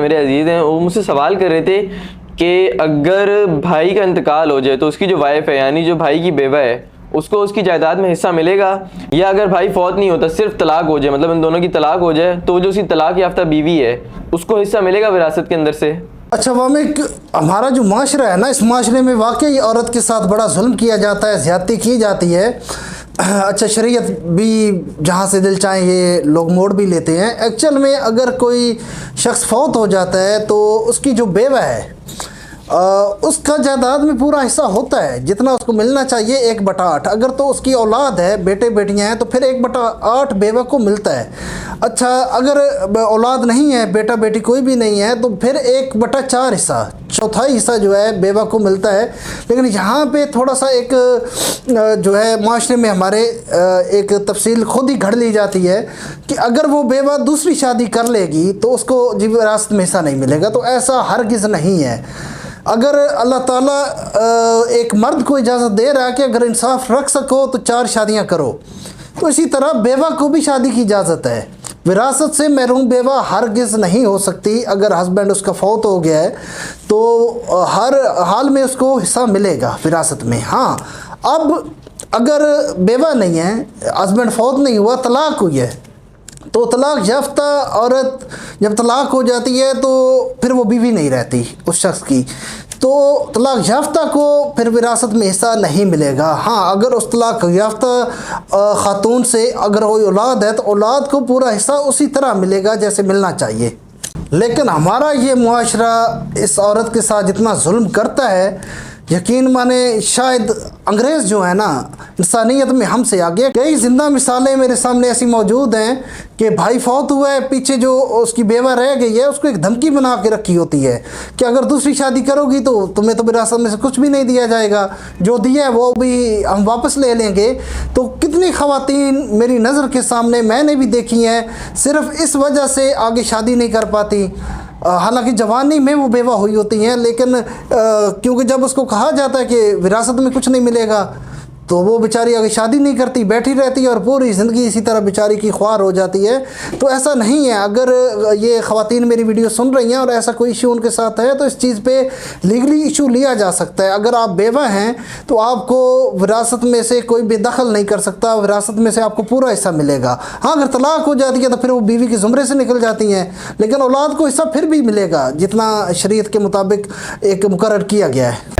میرے عزیز ہیں، وہ مجھ سے سوال کر رہے تھے کہ اگر بھائی کا انتقال ہو جائے تو اس کی جو وائف ہے یعنی جو بھائی کی بیوہ ہے اس کو اس کی جائیداد میں حصہ ملے گا، یا اگر بھائی فوت نہیں ہوتا صرف طلاق ہو جائے، مطلب ان دونوں کی طلاق ہو جائے تو جو اس کی طلاق یافتہ بیوی ہے اس کو حصہ ملے گا وراثت کے اندر سے؟ اچھا وامق، ہمارا جو معاشرہ ہے نا، اس معاشرے میں واقعی عورت کے ساتھ بڑا ظلم کیا جاتا ہے، زیادتی کی جاتی ہے۔ اچھا شریعت بھی جہاں سے دل چاہیں یہ لوگ موڑ بھی لیتے ہیں۔ ایکچول میں اگر کوئی شخص فوت ہو جاتا ہے تو اس کی جو بیوہ ہے اس کا جائیداد میں پورا حصہ ہوتا ہے، جتنا اس کو ملنا چاہیے 1/8۔ اگر تو اس کی اولاد ہے، بیٹے بیٹیاں ہیں، تو پھر 1/8 بیوہ کو ملتا ہے۔ اچھا اگر اولاد نہیں ہے، بیٹا بیٹی کوئی بھی نہیں ہے، تو پھر 1/4 حصہ، چوتھائی حصہ جو ہے بیوہ کو ملتا ہے۔ لیکن یہاں پہ تھوڑا سا ایک جو ہے معاشرے میں ہمارے ایک تفصیل خود ہی گھڑ لی جاتی ہے کہ اگر وہ بیوہ دوسری شادی کر لے گی تو اس کو جی وراثت میں حصہ نہیں ملے گا، تو ایسا ہرگز نہیں ہے۔ اگر اللہ تعالیٰ ایک مرد کو اجازت دے رہا ہے کہ اگر انصاف رکھ سکو تو 4 شادیاں کرو، تو اسی طرح بیوہ کو بھی شادی کی اجازت ہے۔ وراثت سے محروم بیوہ ہرگز نہیں ہو سکتی۔ اگر ہسبینڈ اس کا فوت ہو گیا ہے تو ہر حال میں اس کو حصہ ملے گا وراثت میں۔ ہاں اب اگر بیوہ نہیں ہے، ہسبینڈ فوت نہیں ہوا، طلاق ہوئی ہے، تو طلاق یافتہ عورت جب طلاق ہو جاتی ہے تو پھر وہ بیوی نہیں رہتی اس شخص کی، تو طلاق یافتہ کو پھر وراثت میں حصہ نہیں ملے گا۔ ہاں اگر اس طلاق یافتہ خاتون سے اگر کوئی اولاد ہے تو اولاد کو پورا حصہ اسی طرح ملے گا جیسے ملنا چاہیے۔ لیکن ہمارا یہ معاشرہ اس عورت کے ساتھ جتنا ظلم کرتا ہے، یقین مانے شاید انگریز جو ہے نا انسانیت میں ہم سے آگے۔ کئی زندہ مثالیں میرے سامنے ایسی موجود ہیں کہ بھائی فوت ہوا ہے، پیچھے جو اس کی بیوہ رہ گئی ہے اس کو ایک دھمکی بنا کے رکھی ہوتی ہے کہ اگر دوسری شادی کرو گی تو تمہیں تو وراثت میں سے کچھ بھی نہیں دیا جائے گا، جو دیا ہے وہ بھی ہم واپس لے لیں گے۔ تو کتنی خواتین میری نظر کے سامنے میں نے بھی دیکھی ہیں صرف اس وجہ سے آگے شادی نہیں کر پاتی، حالانکہ جوانی میں وہ بیوہ ہوئی ہوتی ہیں، لیکن کیونکہ جب اس کو کہا جاتا ہے کہ وراثت میں کچھ نہیں ملے گا تو وہ بیچاری آگے شادی نہیں کرتی، بیٹھی رہتی ہے اور پوری زندگی اسی طرح بیچاری کی خوار ہو جاتی ہے۔ تو ایسا نہیں ہے۔ اگر یہ خواتین میری ویڈیو سن رہی ہیں اور ایسا کوئی ایشو ان کے ساتھ ہے تو اس چیز پہ لیگلی ایشو لیا جا سکتا ہے۔ اگر آپ بیوہ ہیں تو آپ کو وراثت میں سے کوئی بے دخل نہیں کر سکتا، وراثت میں سے آپ کو پورا حصہ ملے گا۔ ہاں اگر طلاق ہو جاتی ہے تو پھر وہ بیوی کے زمرے سے نکل جاتی ہیں، لیکن اولاد کو حصہ پھر بھی ملے گا جتنا شریعت کے مطابق ایک مقرر کیا گیا ہے۔